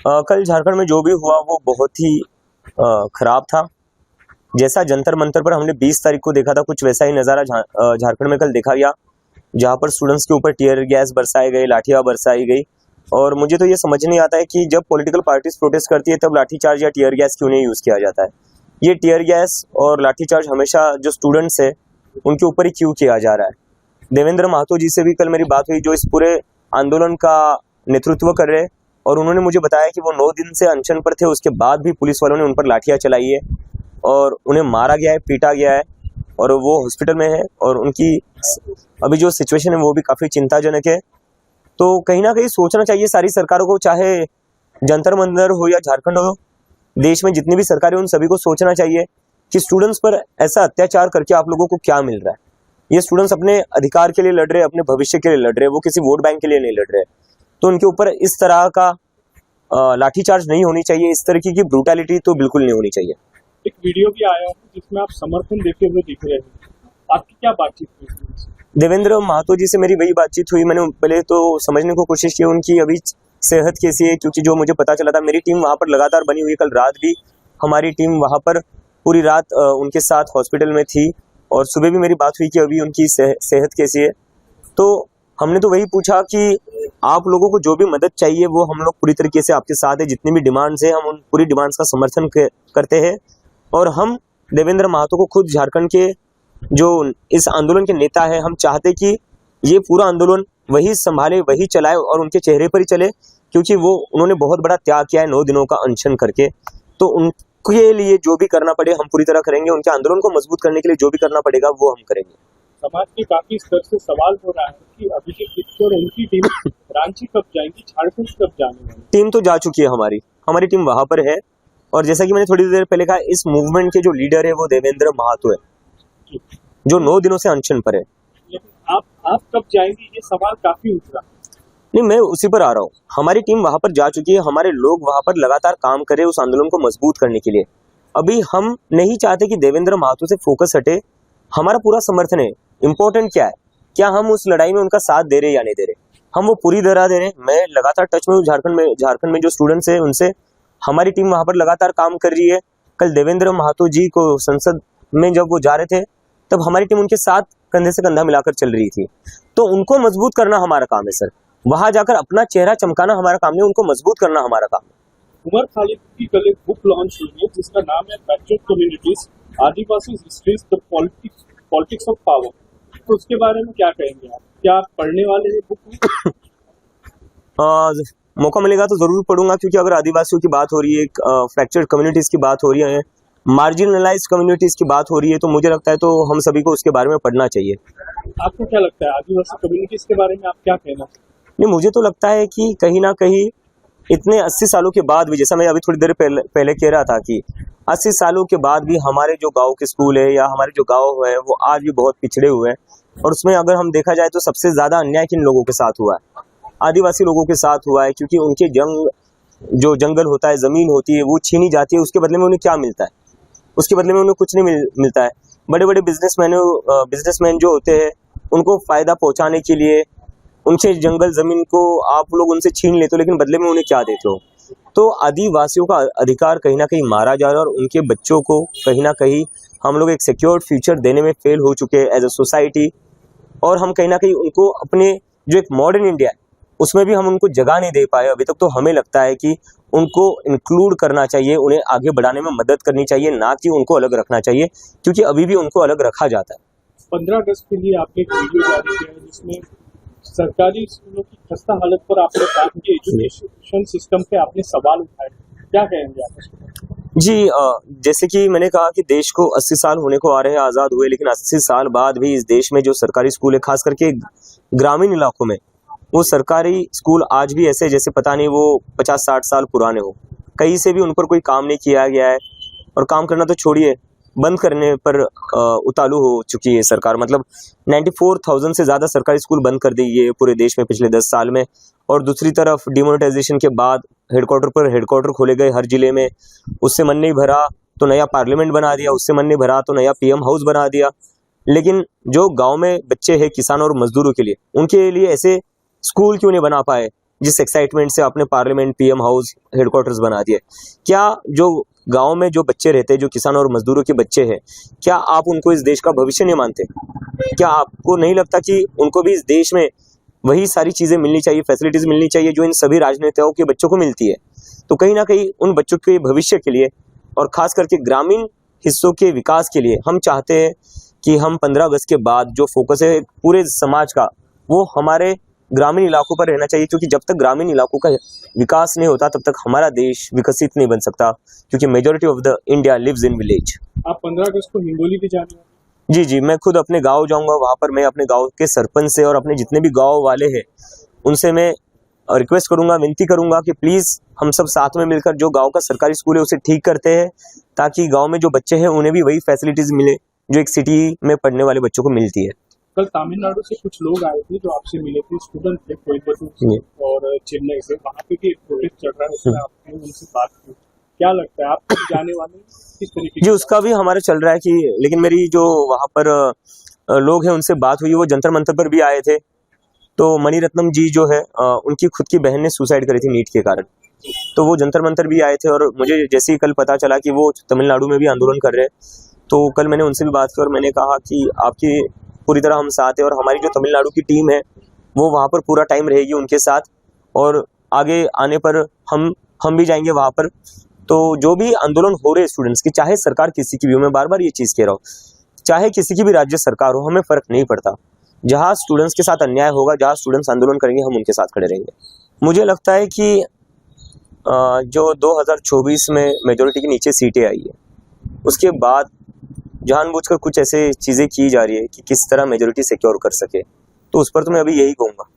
कल झारखंड में जो भी हुआ वो बहुत ही खराब था। जैसा जंतर मंतर पर हमने 20 तारीख को देखा था, कुछ वैसा ही नज़ारा झारखंड में कल देखा गया, जहां पर स्टूडेंट्स के ऊपर टीयर गैस बरसाए गए, लाठियां बरसाई गई। और मुझे तो ये समझ नहीं आता है कि जब पॉलिटिकल पार्टीज प्रोटेस्ट करती है तब लाठीचार्ज या टीयर गैस क्यों नहीं यूज़ किया जाता है। ये टीयर गैस और लाठीचार्ज हमेशा जो स्टूडेंट्स है उनके ऊपर ही क्यों किया जा रहा है। देवेंद्र महतो जी से भी कल मेरी बात हुई, जो इस पूरे आंदोलन का नेतृत्व कर रहे, और उन्होंने मुझे बताया कि वो 9 दिन से अनशन पर थे, उसके बाद भी पुलिस वालों ने उन पर लाठियां चलाई है और उन्हें मारा गया है, पीटा गया है, और वो हॉस्पिटल में है और उनकी अभी जो सिचुएशन है वो भी काफ़ी चिंताजनक है। तो कहीं ना कहीं सोचना चाहिए सारी सरकारों को, चाहे जंतर मंतर हो या झारखंड हो, देश में जितनी भी सरकारें उन सभी को सोचना चाहिए कि स्टूडेंट्स पर ऐसा अत्याचार करके आप लोगों को क्या मिल रहा है। ये स्टूडेंट्स अपने अधिकार के लिए लड़ रहे हैं, अपने भविष्य के लिए लड़ रहे हैं, वो किसी वोट बैंक के लिए नहीं लड़ रहे। तो उनके ऊपर इस तरह का लाठीचार्ज नहीं होनी चाहिए, इस तरीके की ब्रूटैलिटी तो बिल्कुल नहीं होनी चाहिए। एक वीडियो भी आया जिसमें आप समर्थन देते हुए दिख रहे हैं, आपकी क्या बातचीत हुई? देवेंद्र महतो जी से मेरी वही बातचीत हुई। मैंने पहले तो समझने को कोशिश की उनकी अभी सेहत कैसी है, क्योंकि जो मुझे पता चला था मेरी टीम वहाँ पर लगातार बनी हुई, कल रात भी हमारी टीम वहाँ पर पूरी रात उनके साथ हॉस्पिटल में थी, और सुबह भी मेरी बात हुई कि अभी उनकी सेहत कैसी है। तो हमने तो वही पूछा कि आप लोगों को जो भी मदद चाहिए वो हम लोग पूरी तरीके से आपके साथ है, जितनी भी डिमांड्स है हम उन पूरी डिमांड्स का समर्थन करते हैं। और हम देवेंद्र महतो को खुद झारखंड के जो इस आंदोलन के नेता है, हम चाहते कि ये पूरा आंदोलन वही संभाले, वही चलाए और उनके चेहरे पर ही चले, क्योंकि उन्होंने बहुत बड़ा त्याग किया है 9 दिनों का अनशन करके। तो उनके लिए जो भी करना पड़े हम पूरी तरह करेंगे, उनके आंदोलन को मजबूत करने के लिए जो भी करना पड़ेगा वो हम करेंगे। समाज के काफी स्तर से सवाल हो रहा है कि अभिषेक दीक्षित और उनकी टीम रांची कब जाएंगी, झारखंड कब जाने वाली? टीम तो जा चुकी है, हमारी टीम वहां पर है, और जैसा कि मैंने थोड़ी देर पहले कहा, इस मूवमेंट के जो लीडर है वो देवेंद्र महतो है, जो 9 दिनों से अनशन पर है। लेकिन आप कब जाएंगे, ये सवाल काफी उठ रहा है। नहीं, मैं उसी पर आ रहा हूँ। हमारी टीम वहां पर जा चुकी है, हमारे लोग वहां पर लगातार काम कर रहे हैं उस आंदोलन को मजबूत करने के लिए। अभी हम नहीं चाहते कि देवेंद्र महतो से फोकस हटे, हमारा पूरा समर्थन है। इम्पोर्टेंट क्या है, क्या हम उस लड़ाई में उनका साथ दे रहे या नहीं दे रहे, हम वो पूरी तरह दे रहे। मैं लगातार टच में हूँ झारखंड में जो स्टूडेंट्स है उनसे, हमारी टीम वहां पर लगातार काम कर रही है। कल देवेंद्र महतो जी को संसद में जब वो जा रहे थे तब हमारी टीम उनके साथ कंधे से कंधा मिलाकर चल रही थी। तो उनको मजबूत करना हमारा काम है सर, वहां जाकर अपना चेहरा चमकाना हमारा काम नहीं, उनको मजबूत करना हमारा काम है। उमर खालिद की कल एक बुक लॉन्च हुई है जिसका नाम है backward communities, Adivasi histories the politics of power. तो उसके बारे में क्या कहेंगे आप, क्या आप पढ़ने वाले हैं बुक? मौका मिलेगा तो जरूर पढ़ूंगा, क्योंकि अगर आदिवासियों की बात हो रही है, फ्रैक्चर्ड कम्युनिटीज की बात हो रही है, मार्जिनलाइज कम्युनिटीज की बात हो रही है, तो मुझे लगता है तो हम सभी को उसके बारे में पढ़ना चाहिए। आपको क्या लगता है आदिवासी कम्युनिटीज के बारे में आप क्या कहना? नहीं, मुझे तो लगता है कि कहीं ना कहीं इतने 80 सालों के बाद भी, जैसा मैं अभी थोड़ी देर पहले कह रहा था कि 80 सालों के बाद भी हमारे जो गांव के स्कूल है या हमारे जो गांव है वो आज भी बहुत पिछड़े हुए हैं। और उसमें अगर हम देखा जाए तो सबसे ज्यादा अन्याय किन लोगों के साथ हुआ है, आदिवासी लोगों के साथ हुआ है, क्योंकि उनके जो जंगल होता है, जमीन होती है, वो छीनी जाती है। उसके बदले में उन्हें क्या मिलता है? उसके बदले में उन्हें कुछ नहीं मिलता है। बड़े बड़े बिजनेसमैन जो होते हैं उनको फायदा पहुंचाने के लिए उनसे जंगल जमीन को आप लोग उनसे छीन लेते हो, लेकिन बदले में उन्हें क्या देते हो? तो आदिवासियों का अधिकार कहीं ना कहीं मारा जा रहा है, और उनके बच्चों को कहीं ना कहीं हम लोग एक सिक्योर्ड फ्यूचर देने में फेल हो चुके हैं एज अ सोसाइटी। और हम कहीं ना कहीं उनको अपने जो एक मॉडर्न इंडिया है उसमें भी हम उनको जगह नहीं दे पाए अभी तक। तो हमें लगता है कि उनको इंक्लूड करना चाहिए, उन्हें आगे बढ़ाने में मदद करनी चाहिए, ना कि उनको अलग रखना चाहिए, क्योंकि अभी भी उनको अलग रखा जाता है। 15 अगस्त के लिए आपने एक वीडियो जारी किया है जिसमें सरकारी स्कूलों की खस्ता हालत पर आपने बात की, एजुकेशन सिस्टम पे आपने सवाल उठाए, क्या कहेंगे आप? जी, जैसे कि मैंने कहा कि देश को 80 साल होने को आ रहे हैं आज़ाद हुए, लेकिन 80 साल बाद भी इस देश में जो सरकारी स्कूल है, खास करके ग्रामीण इलाकों में, वो सरकारी स्कूल आज भी ऐसे जैसे पता नहीं वो 50-60 साल पुराने हो। कहीं से भी उन पर कोई काम नहीं किया गया है, और काम करना तो छोड़िए, बंद करने पर उतालू हो चुकी है सरकार। मतलब 94,000 से ज़्यादा सरकारी स्कूल बंद कर दी है पूरे देश में पिछले 10 साल में। और दूसरी तरफ डिमोनेटाइजेशन के बाद हेडक्वार्टर खोले गए हर जिले में, उससे मन नहीं भरा तो नया पार्लियामेंट बना दिया, उससे मन नहीं भरा तो नया PM हाउस बना दिया। लेकिन जो गांव में बच्चे हैं किसान और मजदूरों के लिए, उनके लिए ऐसे स्कूल क्यों नहीं बना पाए जिस एक्साइटमेंट से आपने पार्लियामेंट, पीएम हाउस, हेडक्वार्टर्स बना दिए, क्या जो गांव में जो बच्चे रहते हैं, जो किसान और मजदूरों के बच्चे हैं, क्या आप उनको इस देश का भविष्य नहीं मानते? क्या आपको नहीं लगता कि उनको भी इस देश में वही सारी चीजें मिलनी चाहिए, फैसिलिटीज मिलनी चाहिए जो इन सभी राजनेताओं के बच्चों को मिलती है? तो कहीं ना कहीं उन बच्चों के भविष्य के लिए और खास करके ग्रामीण हिस्सों के विकास के लिए हम चाहते हैं कि हम 15 अगस्त के बाद जो फोकस है पूरे समाज का, वो हमारे ग्रामीण इलाकों पर रहना चाहिए, क्योंकि जब तक ग्रामीण इलाकों का विकास नहीं होता तब तक हमारा देश विकसित नहीं बन सकता, क्योंकि majority of the India lives in village. आप 15 अगस्त को हिंगोली भी जाने वाले? जी जी, मैं खुद अपने गांव जाऊंगा, वहां पर मैं अपने गांव के सरपंच से और अपने जितने भी गांव वाले हैं उनसे मैं रिक्वेस्ट करूंगा, विनती करूंगा कि प्लीज हम सब साथ में मिलकर जो गांव का सरकारी स्कूल है उसे ठीक करते हैं, ताकि गांव में जो बच्चे हैं उन्हें भी वही फैसिलिटीज मिले जो एक सिटी में पढ़ने वाले बच्चों को मिलती है। कल तमिलनाडु से कुछ लोग आए थे जो आपसे मिले थे, स्टूडेंट थे कोयम्बटूर से और चेन्नई से, वहाँ पे भी एक प्रोटेस्ट चल रहा है, उसमें आपने उनसे बात की, क्या लगता है आप जाने वाले किस तरीके जी? उसका भी हमारा चल रहा है कि, लेकिन मेरी जो वहाँ पर लोग हैं उनसे बात हुई, वो जंतर मंतर पर भी आए थे। तो मणिरत्नम जी जो है उनकी खुद की बहन ने सुसाइड करी थी नीट के कारण, तो वो जंतर मंतर भी आए थे, और मुझे जैसे ही कल पता चला कि वो तमिलनाडु में भी आंदोलन कर रहे हैं, तो कल मैंने उनसे भी बात की और मैंने कहा कि आपकी पूरी तरह हम साथ हैं, और हमारी जो तमिलनाडु की टीम है वो वहाँ पर पूरा टाइम रहेगी उनके साथ, और आगे आने पर हम भी जाएंगे वहाँ पर। तो जो भी आंदोलन हो रहे स्टूडेंट्स की, चाहे सरकार किसी की भी हो, मैं बार बार ये चीज़ कह रहा हूँ, चाहे किसी की भी राज्य सरकार हो, हमें फर्क नहीं पड़ता। जहाँ स्टूडेंट्स के साथ अन्याय होगा, जहाँ स्टूडेंट्स आंदोलन करेंगे, हम उनके साथ खड़े रहेंगे। मुझे लगता है कि जो 2024 में मेजोरिटी के नीचे सीटें आई है, उसके बाद जानबूझकर कुछ ऐसे चीज़ें की जा रही है कि किस तरह मेजोरिटी सिक्योर कर सके, तो उस पर तो मैं अभी यही कहूँगा।